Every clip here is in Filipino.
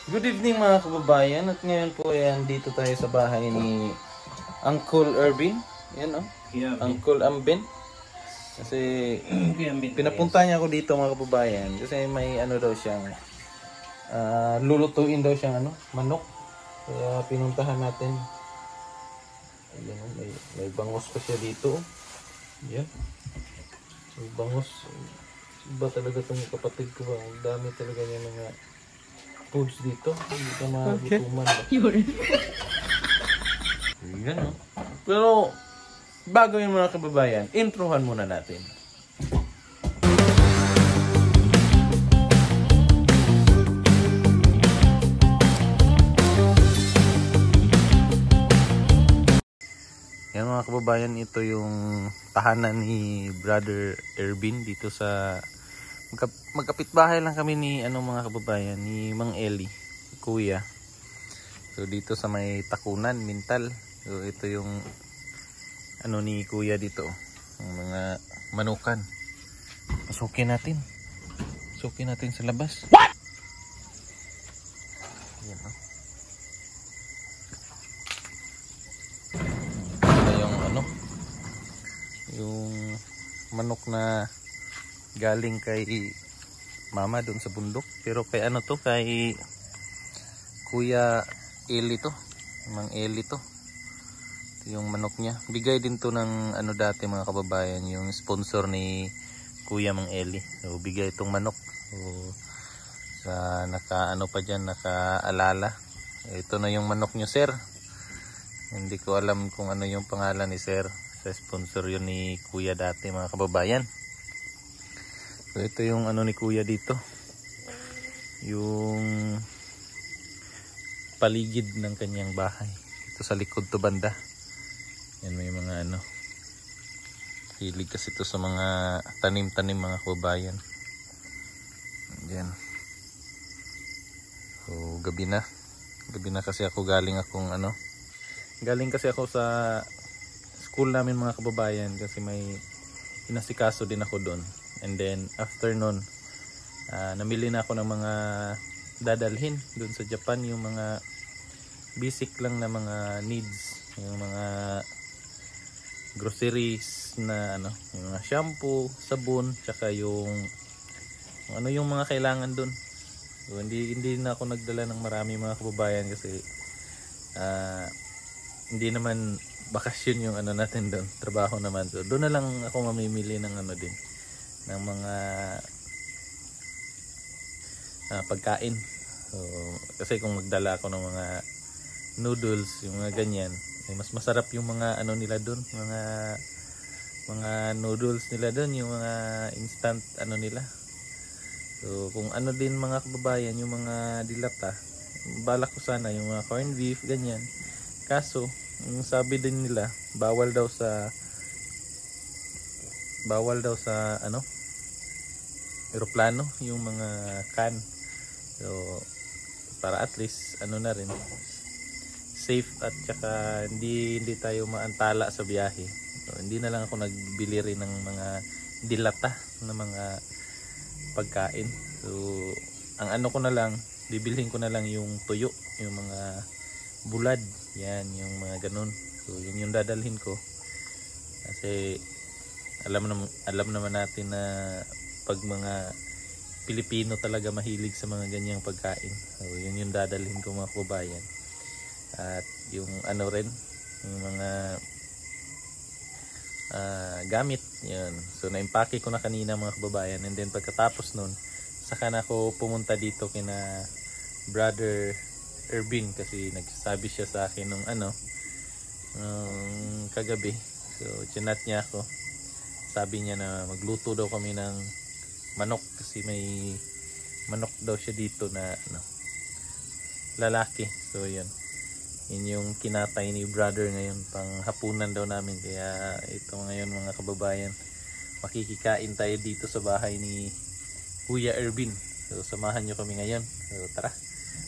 Good evening mga kababayan, at ngayon po yan dito tayo sa bahay ni Uncle Ervin. Yan Uncle Ambin. Kasi pinapunta niya ako dito mga kababayan kasi may daw siyang lulutuin daw siyang manok. Kaya pinuntahan natin. Ayan, may bangos pa siya dito. Yan. May bangos. Iba talaga itong kapatid ko ba? Ang dami talaga niya mga foods dito. Hindi ka magutuman. Yan Pero bago yung mga kababayan, introhan muna natin. Yan mga kababayan, ito yung tahanan ni Brother Ervin dito sa magkapitbahay lang kami ni mga kababayan ni Mang Eli, kuya. So dito sa may Takunan, Mintal. So ito yung ni kuya dito, yung mga manukan. Sukin natin sa labas. What? Yan yung manok na galing kay mama doon sa bundok, pero kay kay Kuya Eli to, Mang Eli to. Ito yung manok niya, bigay din to ng dati mga kababayan, yung sponsor ni Kuya Mang Eli. So bigay itong manok. So sa pa dyan, nakaalala, ito na yung manok nyo sir. Hindi ko alam kung ano yung pangalan ni sir, sa sponsor yun ni kuya dati mga kababayan. So ito yung ni kuya dito, yung paligid ng kanyang bahay. Ito sa likod to banda. Yan, may mga hilig kasi ito sa mga tanim-tanim mga kababayan. Yan. So gabi na kasi ako galing kasi ako sa school namin mga kababayan, kasi may inasikaso din ako doon. And then after nun, namili na ako ng mga dadalhin doon sa Japan, yung mga basic lang na mga needs, yung mga groceries na yung mga shampoo, sabon, tsaka yung mga kailangan doon. So hindi na ako nagdala ng marami mga kababayan kasi hindi naman bakasyon yung natin doon, trabaho naman. So doon na lang ako mamimili ng din, ng mga pagkain. So kasi kung magdala ako ng mga noodles, yung mga ganyan, mas masarap yung mga nila doon, mga noodles nila doon, yung mga instant nila. So kung din mga kababayan, yung mga dilata, balak ko sana yung mga corned beef ganyan. Kaso yung sabi din nila, bawal daw sa eroplano yung mga can. So para at least na rin, safe, at saka hindi tayo maantala sa biyahe. So hindi na lang ako nagbili rin ng mga dilata na mga pagkain. So ang ko na lang, bibilhin ko na lang yung tuyo, yung mga bulad, yan, yung mga ganun. So yun yung dadalhin ko, kasi alam naman natin na pag mga Pilipino talaga mahilig sa mga ganyang pagkain. So yun yung dadalhin ko mga kababayan. At yung rin, yung mga gamit, yun. So na-impake ko na kanina mga kababayan, and then pagkatapos nun, saka na ako pumunta dito kina Brother Ervin, kasi nagsasabi siya sa akin nung kagabi. So chinat niya ako, sabi niya na magluto daw kami ng manok, kasi may manok daw siya dito na lalaki. So yun yung kinatay ni brother ngayon, pang hapunan daw namin. Kaya ito ngayon mga kababayan, makikikain tayo dito sa bahay ni Kuya Ervin. So samahan nyo kami ngayon. So tara,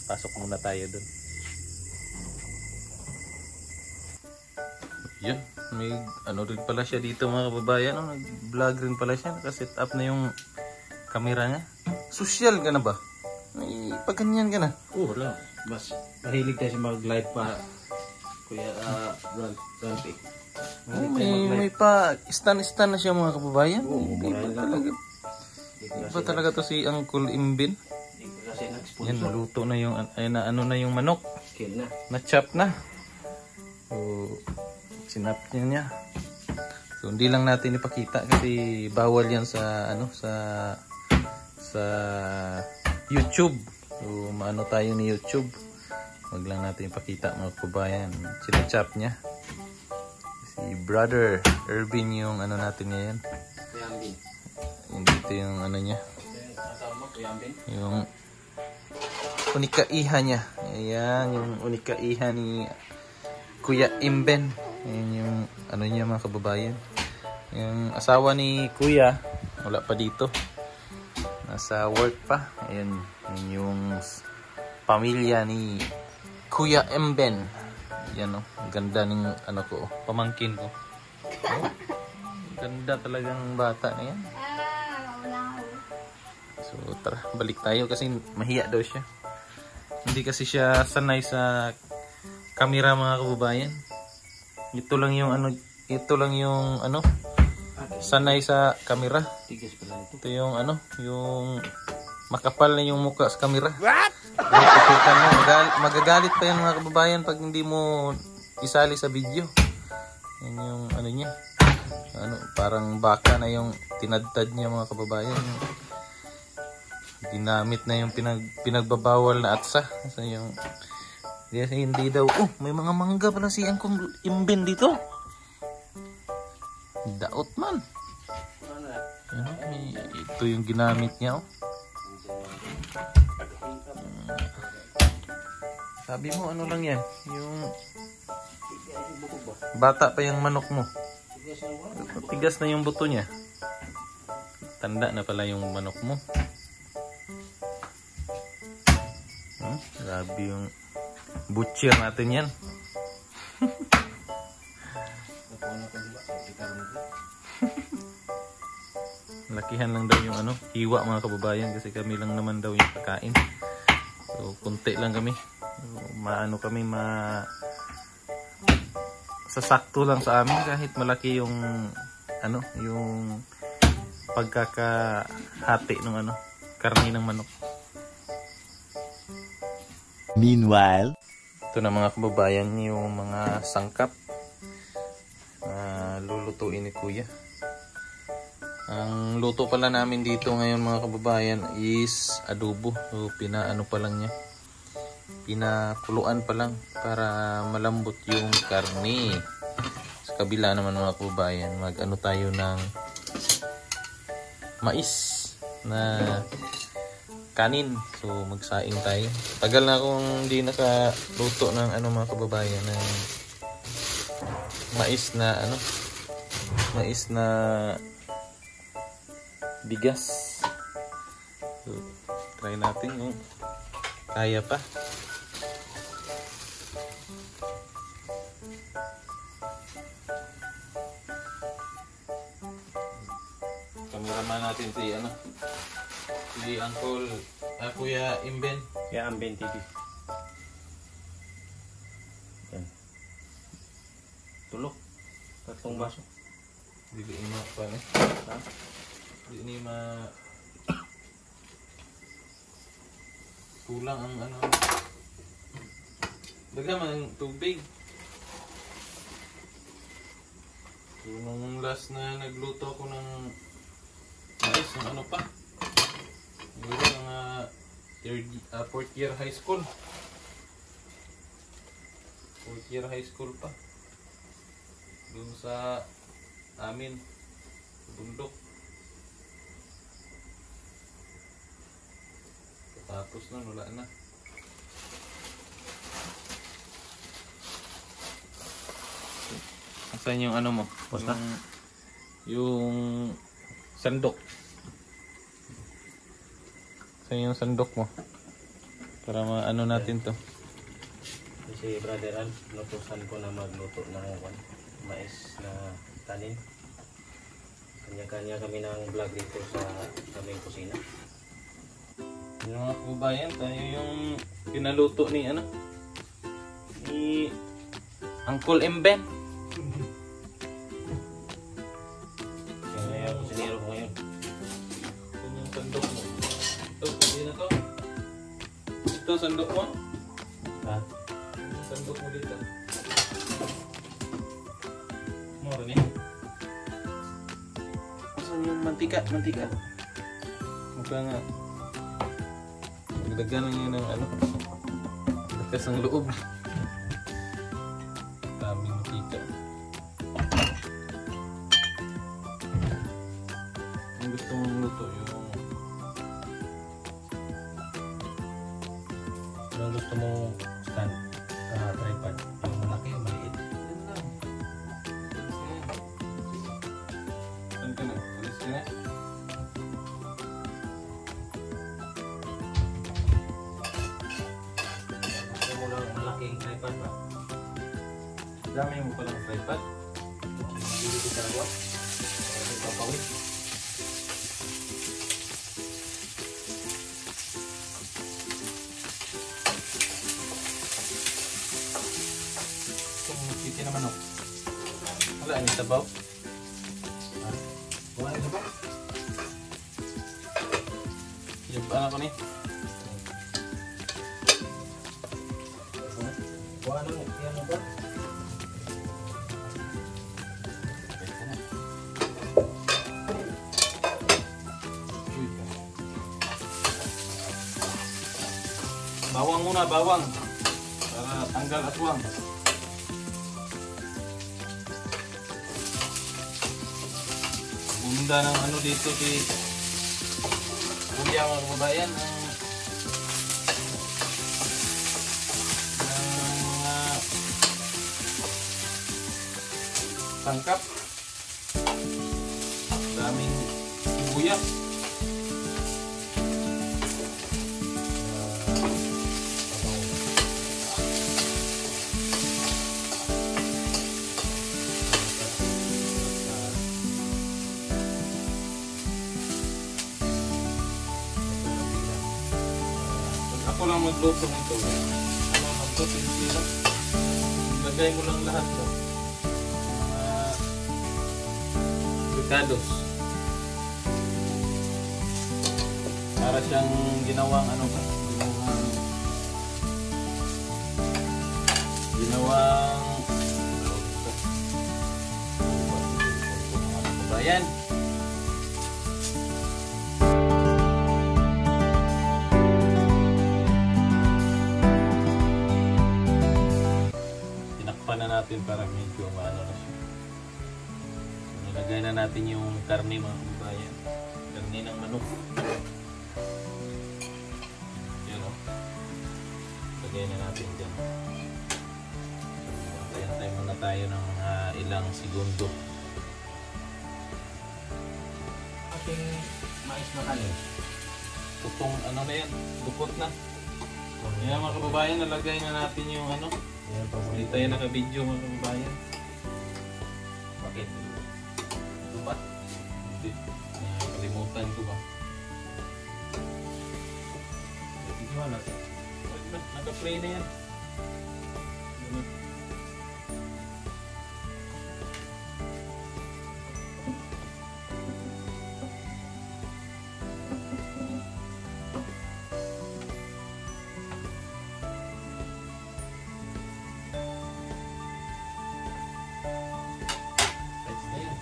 pasok muna tayo dun. Yan, may rin pala siya dito mga kababayan. Nag-vlog rin pala siya, nakaset up na yung camera niya. Social ka na ba? May pagganyan ka na. Oo, wala. Mas mahilig tayo sa mag-live pa. Kuya Ranti. May pa stan na siya mga kababayan. Oo, Iba talaga to si Uncle Imbin. Kasi nag-sponsor. Yan, naluto na yung, ano na yung manok. Kill na. Na-chop na. So, sinap niya. So, hindi lang natin ipakita kasi bawal yan sa, sa YouTube. So, maano tayo ni YouTube. Wag lang natin ipakita mga kababayan. Sinachop niya. Si Brother Irvin yung ano natin ngayon. Kuya Ambin. Dito yung ano niya. Kasama mo, Kuya Ambin? Yung unikaiha niya. Ayan, yung unikaiha ni Kuya Imben. Ayan yung ano niya mga kababayan. Yung asawa ni Kuya, wala pa dito. Nasa work pa. Ayan, yun yung pamilya ni Kuya Imben. Yan o, ganda ng ano ko, pamangkin ko. Oh, ganda talagang bata na yan. So tara, balik tayo kasi mahiya daw siya. Hindi kasi siya sanay sa camera mga kababayan. Ito lang yung ano, sanay sa camera. Tigas pala ito. Ito yung ano, yung makapal na yung mukha sa camera. What? Magagalit pa yan mga kababayan pag hindi mo isali sa video. Yan yung ano niya. Ano, parang baka na yung tinadtad niya mga kababayan. Ginamit na yung pinagbabawal na atsa. So yung hindi daw, may mga mangga pala si Angkong Imben dito. Daot man. Ito yung ginamit niya. Sabi mo ano lang yan, yung bata pa yung manok mo. Tigas na yung buto niya. Tanda na pala yung manok mo. Grabe yung butcher natin yan. Lakihan lang daw yung ano, hiwa mga kababayan kasi kami lang naman daw yung pagkain. So kunti lang kami. Maano kami sasakto lang sa amin kahit malaki yung ano, yung pagkakahati ng ano, karne ng manok. Meanwhile, ito na mga kababayan yung mga sangkap lulutuin ni Kuya. Ang luto pala namin dito ngayon mga kababayan is adobo. So pinaano pa lang niya, pinakuluan pa lang para malambot yung karne. Sa kabila naman mga kababayan, mag-ano tayo ng mais na kanin. So magsaing tayo. Tagal na akong hindi nakaluto ng ano mga kababayan, ng mais na ano, mais na bigas. So try natin kung kaya pa. Kameraman natin si ano, si Uncle Kuya Imben. Kuya Ambin TV. Yan. Tulok. Tatlong baso. Hindi ni ma pa ni. Ha? Hindi ni ma kulang ang ano. Daghan man ang tubig. So, nung last na nagluto ako ng mais, ng ano pa? Siguro mga 4th year high school. 4th year high school pa. Doon sa amin, sa bundok. Tapos na, wala na. Saan yung ano mo? Basta? Yung sandok. Saan yung sandok mo? Para maano natin to. Si Brother Al, nutusan ko na magluto ng mais na kanin. Kanya-kanya kami ng vlog dito sa aming kusina. Yung mga kababayan, tayo yung pinaluto ni ano? Ni Uncle Emben. Kaya kusinero ko ngayon. Ito yung sandok mo. Ito, hindi na to. Ito, sandok mo. Ha? Sandok mo dito. Mura ni. Asan yung mantika? Mantika. Mukha nga. Magdagan lang yun ng ano. Lakas ng loob. Daming mantika. Ang gusto mong luto yung... Anong gusto mo stand? Tripod. Yung malaki o maliit? Yan lang. Saan ka na? Alis ka na? Gusto mo lang malaking tripod ba? Dami mo palang tripod. Hindi ko talaga. May papawit. Itong chicken na manok. Wala, may sabaw. Ha? Wala ito ba? Yung ano ko ni? Wala nang yan mo ba? Bawang muna, bawang. Para tanggal aswang. Bunda ng ano dito si Kuya mga kababayan ng mga sangkap. Daming sibuyas. Ako lang magluto nito. Ano magluto sila? Lagay mo lang lahat to. Ricados. Para siyang ginawang ano ba? Ginawang bayan. Tinakpan na natin para medyo maano na siya. Nilagay na natin yung karne mga kabayan. Karne ng manok. Yan o. Lagay na natin dyan. Antay muna tayo ng mga ilang segundo. Ating mais na kanin. Tutong ano na yan. Dukot na. Yan mga kababayan, nalagay na natin yung ano. Yan pa Hindi tayo naka-video mga kababayan. Bakit? Ito ba? Hindi. Nakalimutan ko ba? Hindi mo alam. Naka-play na yan. Ganun. Ayos na yan.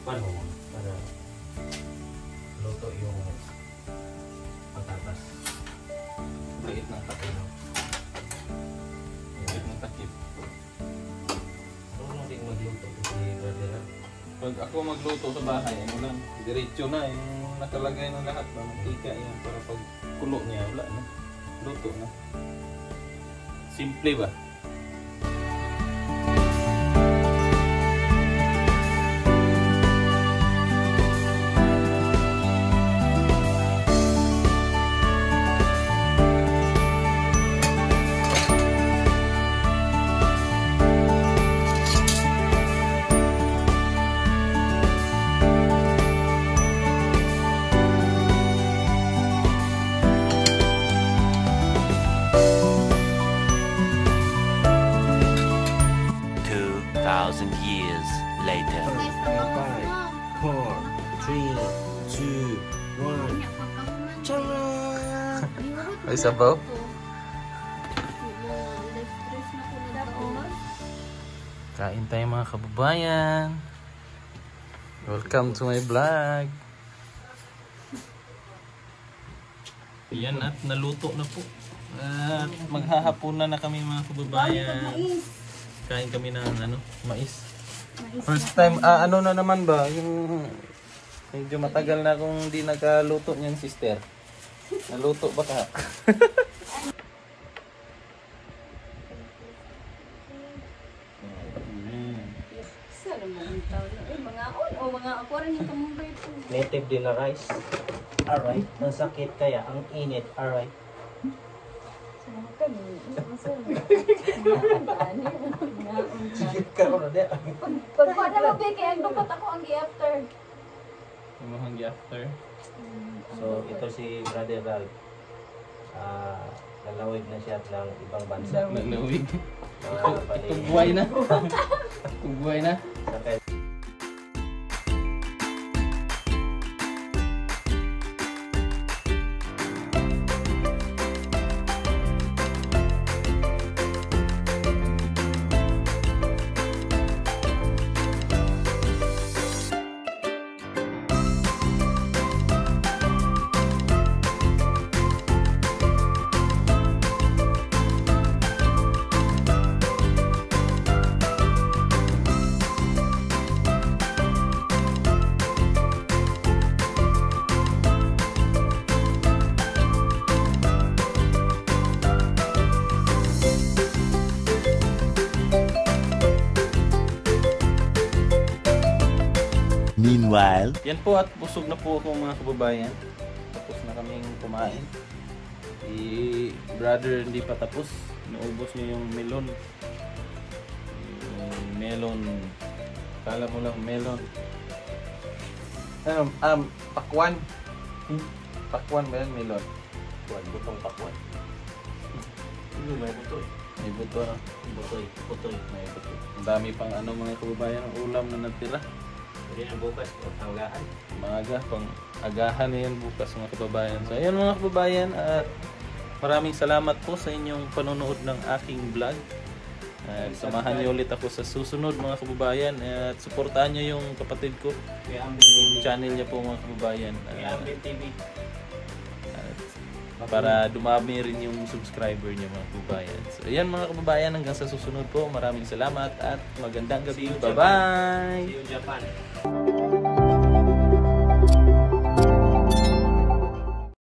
Paano mo? Para luto yung patatas. Liit ng takip. Liit ng takip. Ano din magluto si brother? Pag ako magluto sa bahay, ano lang, diretso na yung nakalagay ng lahat ng mantika yan para pag kulo niya, wala na. Luto na. Simple ba? 2,000 years later. 5, 4, 3, 2, 1. Charan! Ay, sabaw? Kain tayo mga kababayan. Welcome to my vlog. Yan at naluto na po. At maghahapunan na kami mga kababayan. Kain kami ng mais. First time, ano na naman ba? Yung medyo matagal na akong hindi nakaluto niyan, sister. Naluto ba ka? Native din na rice. Alright. Ang sakit kaya, ang init. Alright. Sikit ka ko na di. Pagpada mo, Becky, ang dupat ako ang after. Yung after. So, ito si Brother Ralph. Lalawig na siya ng ibang bansa. Nalawig. Bali, Tugbuhay na. Tugbuhay na. sakit. Meanwhile, Yan po at busog na po ako mga kababayan. Tapos na kaming kumain. Si brother hindi pa tapos. Naubos niya yung melon. Yung melon. Kala mo lang melon. Pakwan. Pakwan ba yan? Melon. Pakwan, butong pakwan. Ano may butoy? May buto na. Butoy, butoy. May buto. Ang dami pang mga kababayan ang ulam na natira. Pwede na bukas o tanggahan. Maaga, pang agahan na yan bukas mga kababayan. So ayan mga kababayan, at maraming salamat po sa inyong panonood ng aking vlog. At samahan niyo ulit ako sa susunod mga kababayan, at suportahan niyo yung kapatid ko, Kaya ang yung channel niya po mga kababayan. TV. Para dumami rin yung subscriber niya mga kababayan. So ayan mga kababayan, hanggang sa susunod po. Maraming salamat at magandang gabi. See you, Bye-bye! See you, Japan.